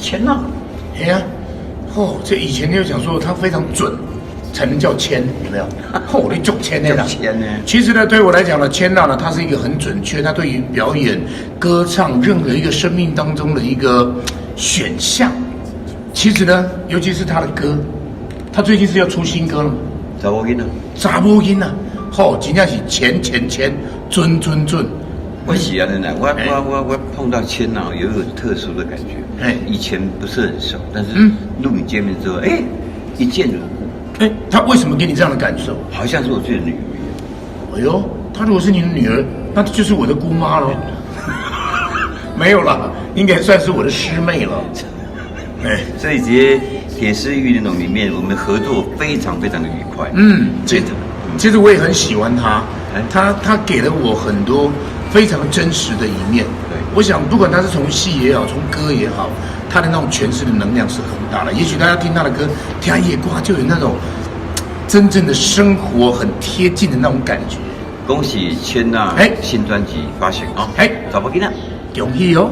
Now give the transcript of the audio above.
签呐。哎呀，这以前就讲说他非常准，才能叫签，有没有？你中签的啦。签呢？其实呢，对我来讲呢，签到呢，它是一个很准确，它对于表演、歌唱任何一个生命当中的一个选项。其实呢，尤其是他的歌，他最近是要出新歌了吗？查某囡仔。查某囡仔，真正是签，准。我喜欢的呢，我碰到签呐，有很特殊的感觉。以前不是很熟，但是录影见面之后，一见如故。他为什么给你这样的感受？好像是我自己的女儿。哎呦，她如果是你的女儿，那就是我的姑妈喽。没有啦，应该算是我的师妹了。所以这些铁丝玉玲珑里面，我们合作非常非常的愉快。其实我也很喜欢她，她给了我很多非常真实的一面。我想不管她是从戏也好，从歌也好，她的那种诠释的能量是很大的。也许大家听她的歌，听她夜瓜就有那种真正的生活很贴近的那种感觉。恭喜签呐，新专辑发行啊！查某囡仔，恭喜哦！